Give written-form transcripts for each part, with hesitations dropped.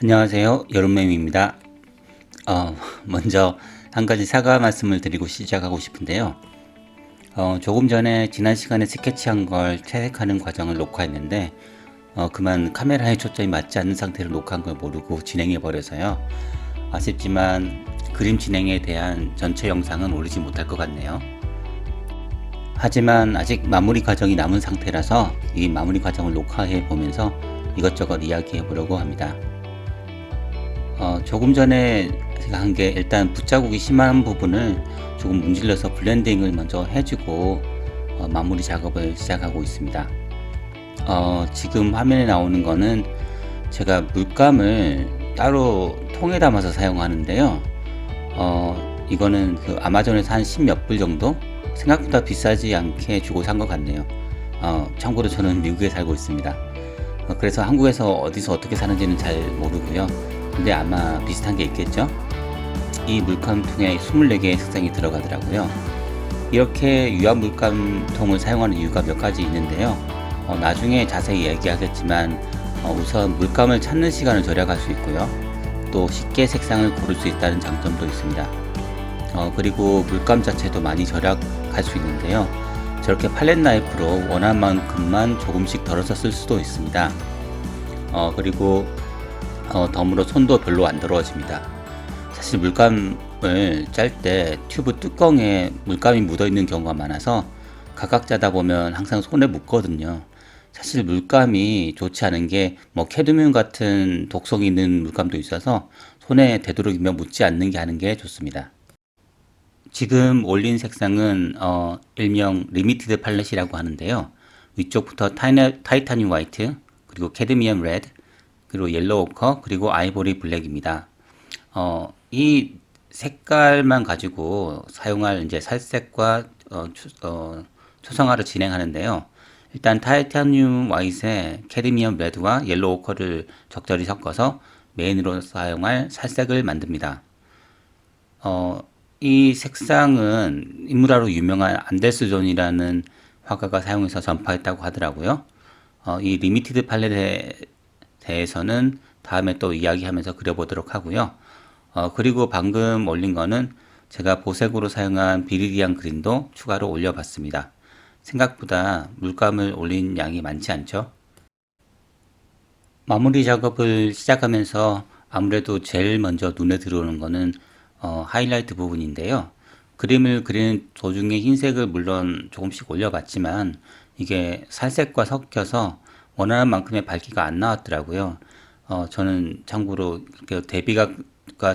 안녕하세요. 여름매입니다. 먼저 한 가지 사과 말씀을 드리고 시작하고 싶은데요. 조금 전에 지난 시간에 스케치한 걸 채색하는 과정을 녹화했는데, 그만 카메라에 초점이 맞지 않는 상태로 녹화한 걸 모르고 진행해 버려서요. 아쉽지만 그림 진행에 대한 전체 영상은 올리지 못할 것 같네요. 하지만 아직 마무리 과정이 남은 상태라서 이 마무리 과정을 녹화해 보면서 이것저것 이야기해 보려고 합니다. 조금 전에 제가 한 게 일단 붓자국이 심한 부분을 조금 문질러서 블렌딩을 먼저 해주고 마무리 작업을 시작하고 있습니다. 지금 화면에 나오는 거는 제가 물감을 따로 통에 담아서 사용하는데요. 이거는 그 아마존에서 한 10몇 불 정도? 생각보다 비싸지 않게 주고 산 것 같네요. 참고로 저는 미국에 살고 있습니다. 그래서 한국에서 어디서 어떻게 사는지는 잘 모르고요. 근데 아마 비슷한 게 있겠죠? 이 물감통에 24개의 색상이 들어가더라고요. 이렇게 유화 물감통을 사용하는 이유가 몇 가지 있는데요. 나중에 자세히 얘기하겠지만 우선 물감을 찾는 시간을 절약할 수 있고요. 또 쉽게 색상을 고를 수 있다는 장점도 있습니다. 그리고 물감 자체도 많이 절약할 수 있는데요. 저렇게 팔렛 나이프로 원하는 만큼만 조금씩 덜어서 쓸 수도 있습니다. 그리고 덤으로 손도 별로 안 더러워집니다. 사실 물감을 짤 때 튜브 뚜껑에 물감이 묻어 있는 경우가 많아서 각각 짜다 보면 항상 손에 묻거든요. 사실 물감이 좋지 않은 게 뭐 캐드뮴 같은 독성이 있는 물감도 있어서 손에 되도록이면 묻지 않는 게 하는 게 좋습니다. 지금 올린 색상은 일명 리미티드 팔렛이라고 하는데요. 위쪽부터 타이타늄 화이트, 그리고 캐드미엄 레드, 그리고 옐로우 오커, 그리고 아이보리 블랙입니다. 이 색깔만 가지고 사용할 이제 살색과 초성화를 진행하는데요. 일단 타이타늄 화이트에 캐드미엄 레드와 옐로우 오커를 적절히 섞어서 메인으로 사용할 살색을 만듭니다. 이 색상은 인물화로 유명한 안데스 존이라는 화가가 사용해서 전파했다고 하더라고요. 이 리미티드 팔렛에 대해서는 다음에 또 이야기하면서 그려보도록 하고요. 그리고 방금 올린 거는 제가 보색으로 사용한 비리디안 그린도 추가로 올려봤습니다. 생각보다 물감을 올린 양이 많지 않죠? 마무리 작업을 시작하면서 아무래도 제일 먼저 눈에 들어오는 거는 하이라이트 부분인데요. 그림을 그리는 도중에 흰색을 물론 조금씩 올려봤지만 이게 살색과 섞여서 원하는 만큼의 밝기가 안 나왔더라고요. 저는 참고로 이렇게 대비가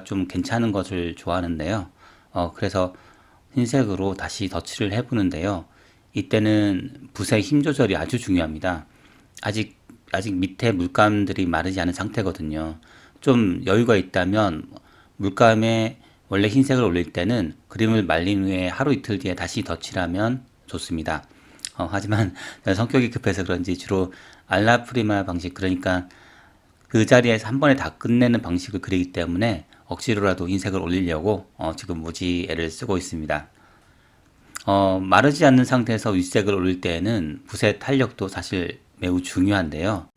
좀 괜찮은 것을 좋아하는데요. 그래서 흰색으로 다시 덧칠을 해보는데요. 이때는 붓의 힘 조절이 아주 중요합니다. 아직 아직 밑에 물감들이 마르지 않은 상태거든요. 좀 여유가 있다면 물감에 원래 흰색을 올릴 때는 그림을 말린 후에 하루 이틀 뒤에 다시 덧칠하면 좋습니다. 하지만 성격이 급해서 그런지 주로 알라프리마 방식, 그러니까 그 자리에서 한 번에 다 끝내는 방식을 그리기 때문에 억지로라도 흰색을 올리려고 지금 무지 애를 쓰고 있습니다. 마르지 않는 상태에서 윗색을 올릴 때에는 붓의 탄력도 사실 매우 중요한데요.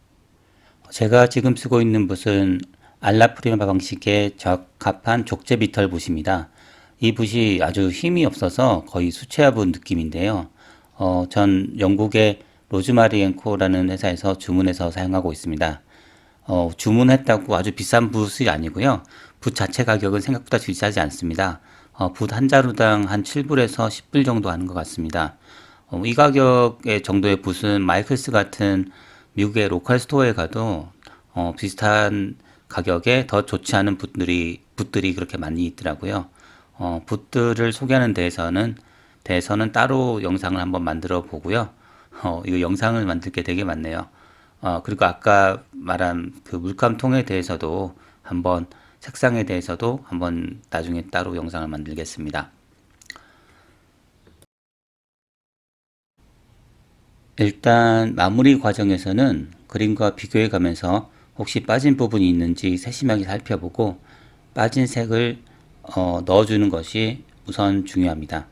제가 지금 쓰고 있는 붓은 알라프리마 방식에 적합한 족제 비털 붓입니다. 이 붓이 아주 힘이 없어서 거의 수채화 붓 느낌인데요. 전 영국의 로즈마리 앤 코라는 회사에서 주문해서 사용하고 있습니다. 주문했다고 아주 비싼 붓이 아니고요. 붓 자체 가격은 생각보다 비싸지 않습니다. 붓 한 자루당 한 7불에서 10불 정도 하는 것 같습니다. 이 가격의 정도의 붓은 마이클스 같은 미국의 로컬 스토어에 가도 비슷한 가격에 더 좋지 않은 붓들이 그렇게 많이 있더라고요. 붓들을 소개하는 대해서는 따로 영상을 한번 만들어 보고요. 이거 영상을 만들 게 되게 많네요. 그리고 아까 말한 그 물감통에 대해서도 한번 색상에 대해서도 한번 나중에 따로 영상을 만들겠습니다. 일단 마무리 과정에서는 그림과 비교해 가면서 혹시 빠진 부분이 있는지 세심하게 살펴보고 빠진 색을 넣어주는 것이 우선 중요합니다.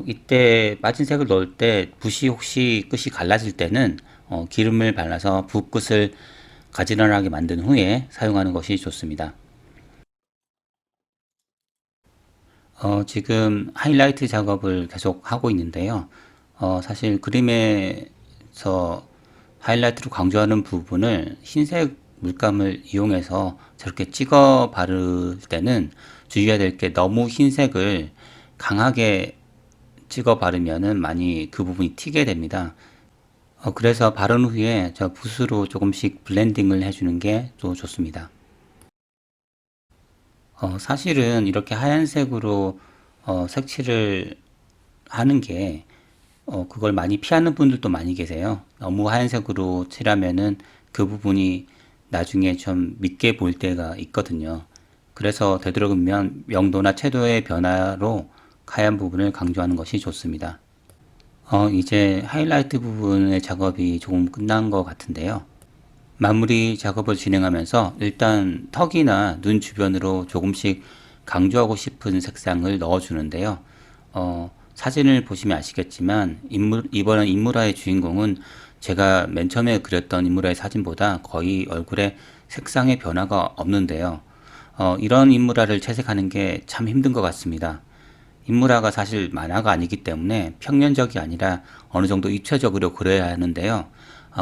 이때 빠진 색을 넣을 때 붓이 혹시 끝이 갈라질 때는 기름을 발라서 붓끝을 가지런하게 만든 후에 사용하는 것이 좋습니다. 지금 하이라이트 작업을 계속 하고 있는데요. 사실 그림에서 하이라이트로 강조하는 부분을 흰색 물감을 이용해서 저렇게 찍어 바를 때는 주의해야 될 게 너무 흰색을 강하게 찍어 바르면은 많이 그 부분이 튀게 됩니다. 그래서 바른 후에 저 붓으로 조금씩 블렌딩을 해주는 게 또 좋습니다. 사실은 이렇게 하얀색으로 색칠을 하는 게 그걸 많이 피하는 분들도 많이 계세요. 너무 하얀색으로 칠하면은 그 부분이 나중에 좀 밉게 보일 때가 있거든요. 그래서 되도록이면 명도나 채도의 변화로 하얀 부분을 강조하는 것이 좋습니다. 이제 하이라이트 부분의 작업이 조금 끝난 것 같은데요. 마무리 작업을 진행하면서 일단 턱이나 눈 주변으로 조금씩 강조하고 싶은 색상을 넣어주는데요. 사진을 보시면 아시겠지만 이번 인물화의 주인공은 제가 맨 처음에 그렸던 인물화의 사진보다 거의 얼굴에 색상의 변화가 없는데요. 이런 인물화를 채색하는 게 참 힘든 것 같습니다. 인물화가 사실 만화가 아니기 때문에 평면적이 아니라 어느 정도 입체적으로 그려야 하는데요.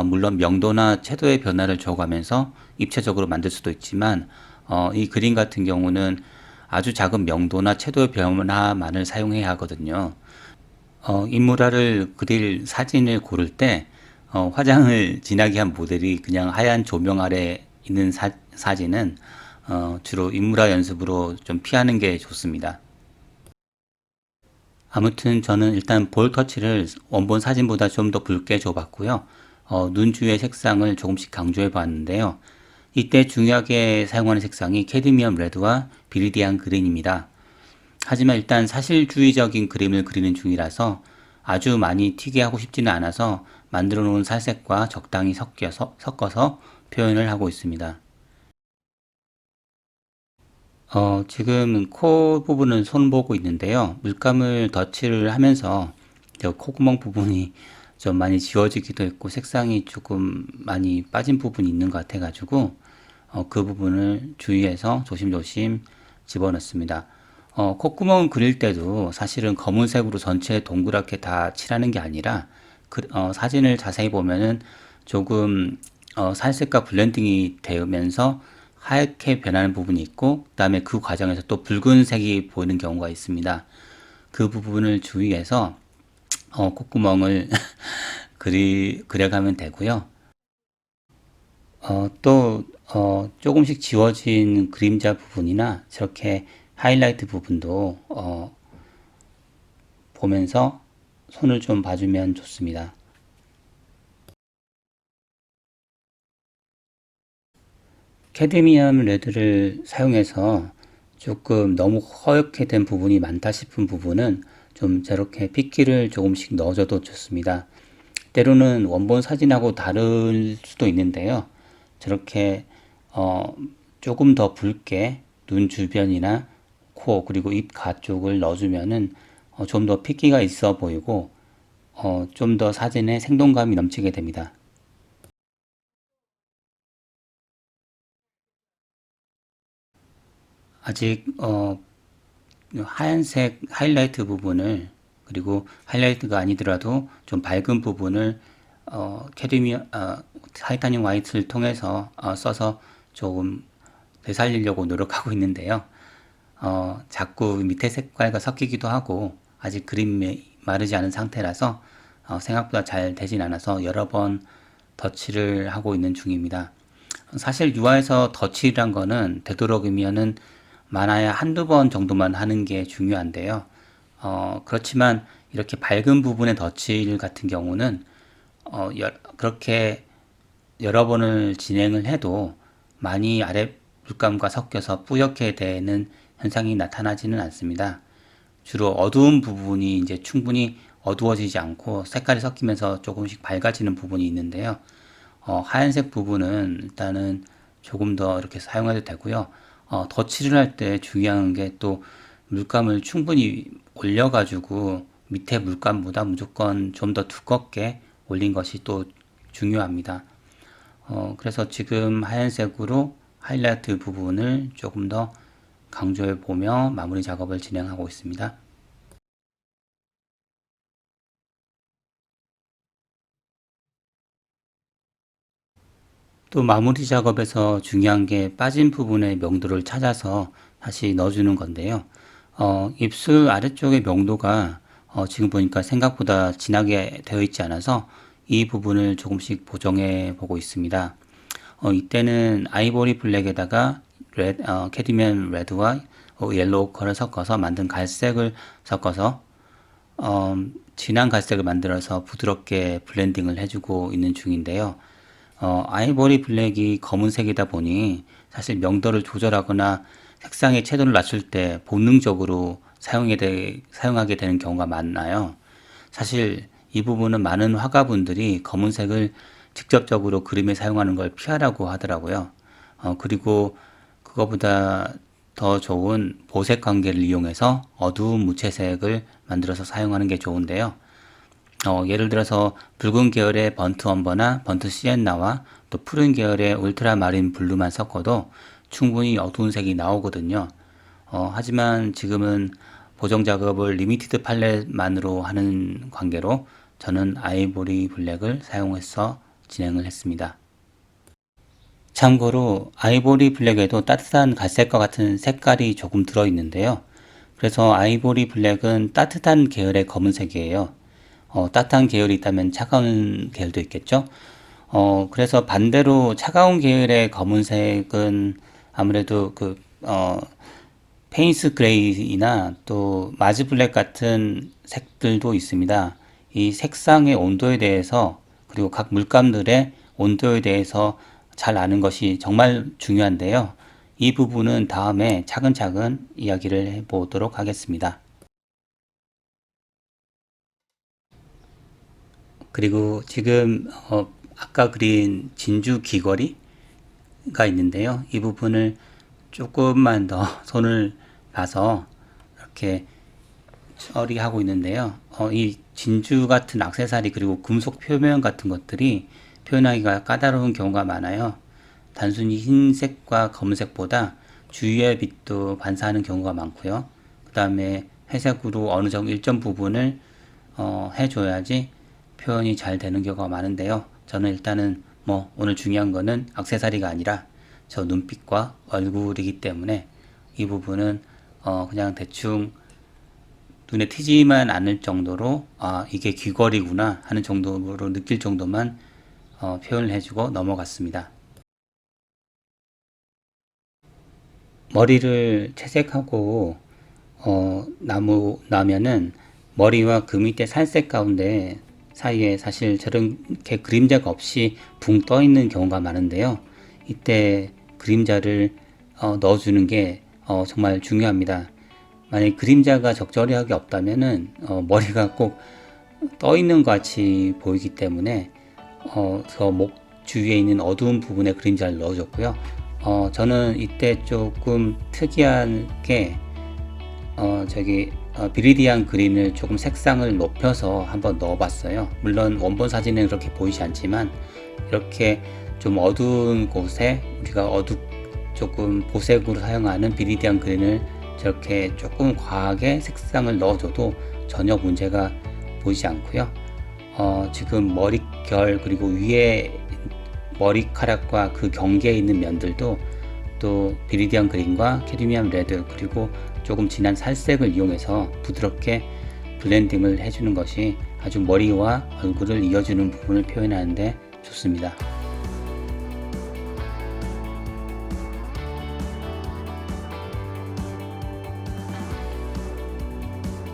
물론 명도나 채도의 변화를 줘가면서 입체적으로 만들 수도 있지만 이 그림 같은 경우는 아주 작은 명도나 채도의 변화만을 사용해야 하거든요. 인물화를 그릴 사진을 고를 때 화장을 진하게 한 모델이 그냥 하얀 조명 아래 있는 사진은 주로 인물화 연습으로 좀 피하는 게 좋습니다. 아무튼 저는 일단 볼 터치를 원본 사진보다 좀 더 붉게 줘봤고요. 눈 주위의 색상을 조금씩 강조해 봤는데요. 이때 중요하게 사용하는 색상이 캐드미엄 레드와 비리디안 그린입니다. 하지만 일단 사실주의적인 그림을 그리는 중이라서 아주 많이 튀게 하고 싶지는 않아서 만들어 놓은 살색과 적당히 섞어서 표현을 하고 있습니다. 지금 코 부분은 손 보고 있는데요. 물감을 덧칠을 하면서 저 콧구멍 부분이 좀 많이 지워지기도 했고 색상이 조금 많이 빠진 부분이 있는 것 같아가지고 그 부분을 주의해서 조심조심 집어넣습니다. 콧구멍 그릴 때도 사실은 검은색으로 전체 동그랗게 다 칠하는 게 아니라 사진을 자세히 보면은 조금 살색과 블렌딩이 되면서 하얗게 변하는 부분이 있고 그다음에 그 과정에서 또 붉은색이 보이는 경우가 있습니다. 그 부분을 주의해서 콧구멍을 그려가면 되고요. 또 조금씩 지워진 그림자 부분이나 저렇게 하이라이트 부분도 보면서 손을 좀 봐주면 좋습니다. 캐드미엄 레드를 사용해서 조금 너무 허옇게 된 부분이 많다 싶은 부분은 좀 저렇게 핏기를 조금씩 넣어줘도 좋습니다. 때로는 원본 사진하고 다를 수도 있는데요. 저렇게 조금 더 붉게 눈 주변이나 코 그리고 입 가쪽을 넣어주면은 좀 더 핏기가 있어 보이고 좀 더 사진에 생동감이 넘치게 됩니다. 아직 하얀색 하이라이트 부분을 그리고 하이라이트가 아니더라도 좀 밝은 부분을 타이타늄 화이트를 통해서 써서 조금 되살리려고 노력하고 있는데요. 자꾸 밑에 색깔과 섞이기도 하고 아직 그림이 마르지 않은 상태라서 생각보다 잘 되진 않아서 여러 번 덧칠을 하고 있는 중입니다. 사실 유화에서 덧칠이란 거는 되도록이면은 많아야 한두 번 정도만 하는 게 중요한데요. 그렇지만 이렇게 밝은 부분의 덧칠 같은 경우는 그렇게 여러 번을 진행을 해도 많이 아래 물감과 섞여서 뿌옇게 되는 현상이 나타나지는 않습니다. 주로 어두운 부분이 이제 충분히 어두워지지 않고 색깔이 섞이면서 조금씩 밝아지는 부분이 있는데요. 하얀색 부분은 일단은 조금 더 이렇게 사용해도 되고요. 덧칠을 할 때 중요한 게 또 물감을 충분히 올려가지고 밑에 물감보다 무조건 좀 더 두껍게 올린 것이 또 중요합니다. 그래서 지금 하얀색으로 하이라이트 부분을 조금 더 강조해 보며 마무리 작업을 진행하고 있습니다. 또 마무리 작업에서 중요한 게 빠진 부분의 명도를 찾아서 다시 넣어주는 건데요. 입술 아래쪽의 명도가 지금 보니까 생각보다 진하게 되어 있지 않아서 이 부분을 조금씩 보정해 보고 있습니다. 이때는 아이보리 블랙에다가 캐디미안 레드와 옐로우 컬을 섞어서 만든 갈색을 섞어서 진한 갈색을 만들어서 부드럽게 블렌딩을 해주고 있는 중인데요. 아이보리 블랙이 검은색이다 보니 사실 명도를 조절하거나 색상의 채도를 낮출 때 본능적으로 사용하게 되는 경우가 많아요. 사실 이 부분은 많은 화가분들이 검은색을 직접적으로 그림에 사용하는 걸 피하라고 하더라고요. 그리고 그거보다 더 좋은 보색 관계를 이용해서 어두운 무채색을 만들어서 사용하는 게 좋은데요. 예를 들어서 붉은 계열의 번트 엄버나 번트 시엔나와 또 푸른 계열의 울트라마린 블루만 섞어도 충분히 어두운 색이 나오거든요. 하지만 지금은 보정 작업을 리미티드 팔렛만으로 하는 관계로 저는 아이보리 블랙을 사용해서 진행을 했습니다. 참고로 아이보리 블랙에도 따뜻한 갈색과 같은 색깔이 조금 들어있는데요. 그래서 아이보리 블랙은 따뜻한 계열의 검은색이에요. 따뜻한 계열이 있다면 차가운 계열도 있겠죠. 그래서 반대로 차가운 계열의 검은색은 아무래도 페인스 그레이나 또 마즈 블랙 같은 색들도 있습니다. 이 색상의 온도에 대해서 그리고 각 물감들의 온도에 대해서 잘 아는 것이 정말 중요한데요. 이 부분은 다음에 차근차근 이야기를 해보도록 하겠습니다. 그리고 지금 아까 그린 진주 귀걸이가 있는데요. 이 부분을 조금만 더 손을 봐서 이렇게 처리하고 있는데요. 이 진주 같은 액세서리 그리고 금속 표면 같은 것들이 표현하기가 까다로운 경우가 많아요. 단순히 흰색과 검은색보다 주위의 빛도 반사하는 경우가 많고요. 그 다음에 회색으로 어느 정도 일정 부분을 해줘야지 표현이 잘 되는 경우가 많은데요. 저는 일단은 오늘 중요한 거는 액세서리가 아니라 저 눈빛과 얼굴이기 때문에 이 부분은 그냥 대충 눈에 튀지만 않을 정도로 이게 귀걸이구나 하는 정도로 느낄 정도만 표현을 해주고 넘어갔습니다. 머리를 채색하고 나면은 머리와 그 밑에 살색 가운데 사이에 사실 저렇게 그림자가 없이 붕 떠 있는 경우가 많은데요. 이때 그림자를 넣어주는 게 정말 중요합니다. 만약 그림자가 적절하게 없다면은 머리가 꼭 떠 있는 것 같이 보이기 때문에 저 목 주위에 있는 어두운 부분에 그림자를 넣어줬고요. 저는 이때 조금 특이하게 비리디안 그린을 조금 색상을 높여서 한번 넣어봤어요. 물론 원본 사진은 그렇게 보이지 않지만 이렇게 좀 어두운 곳에 우리가 조금 보색으로 사용하는 비리디안 그린을 저렇게 조금 과하게 색상을 넣어줘도 전혀 문제가 보이지 않고요. 지금 머릿결 그리고 위에 머리카락과 그 경계에 있는 면들도 또 비리디안 그린과 캐드미안 레드 그리고 조금 진한 살색을 이용해서 부드럽게 블렌딩을 해주는 것이 아주 머리와 얼굴을 이어주는 부분을 표현하는데 좋습니다.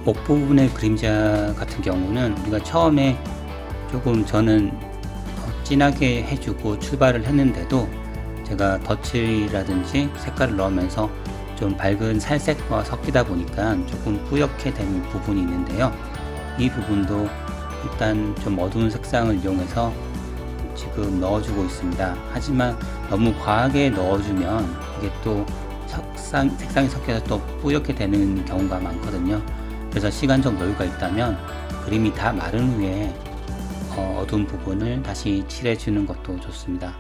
목 부분의 그림자 같은 경우는 우리가 처음에 조금 저는 진하게 해주고 출발을 했는데도 제가 덧칠이라든지 색깔을 넣으면서 좀 밝은 살색과 섞이다 보니까 조금 뿌옇게 된 부분이 있는데요. 이 부분도 일단 좀 어두운 색상을 이용해서 지금 넣어주고 있습니다. 하지만 너무 과하게 넣어주면 이게 또 색상이 섞여서 또 뿌옇게 되는 경우가 많거든요. 그래서 시간적 여유가 있다면 그림이 다 마른 후에 어두운 부분을 다시 칠해 주는 것도 좋습니다.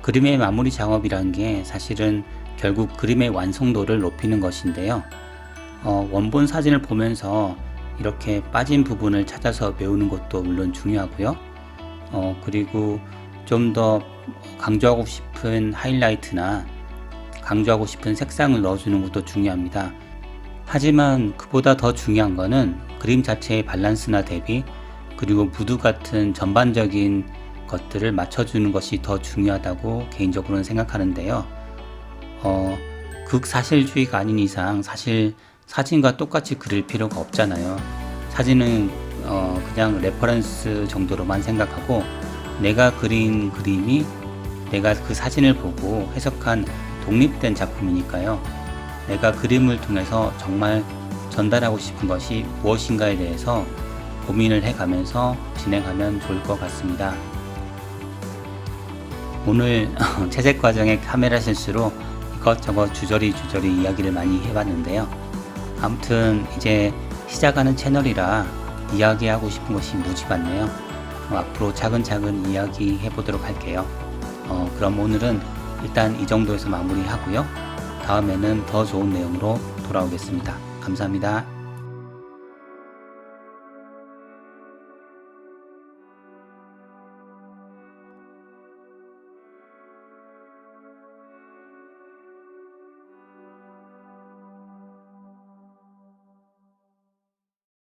그림의 마무리 작업이란 게 사실은 결국 그림의 완성도를 높이는 것인데요. 원본 사진을 보면서 이렇게 빠진 부분을 찾아서 메우는 것도 물론 중요하고요. 그리고 좀 더 강조하고 싶은 하이라이트나 강조하고 싶은 색상을 넣어주는 것도 중요합니다. 하지만 그보다 더 중요한 거는 그림 자체의 밸런스나 대비, 그리고 무드 같은 전반적인 것들을 맞춰주는 것이 더 중요하다고 개인적으로는 생각하는데요. 극사실주의가 아닌 이상 사실 사진과 똑같이 그릴 필요가 없잖아요. 사진은 그냥 레퍼런스 정도로만 생각하고, 내가 그린 그림이 내가 그 사진을 보고 해석한 독립된 작품이니까요. 내가 그림을 통해서 정말 전달하고 싶은 것이 무엇인가에 대해서 고민을 해가면서 진행하면 좋을 것 같습니다. 오늘 채색 과정의 카메라 실수로 이것저것 주저리 이야기를 많이 해봤는데요. 아무튼 이제 시작하는 채널이라 이야기하고 싶은 것이 무지 많네요. 앞으로 차근차근 이야기 해보도록 할게요. 그럼 오늘은 일단 이 정도에서 마무리하고요. 다음에는 더 좋은 내용으로 돌아오겠습니다. 감사합니다.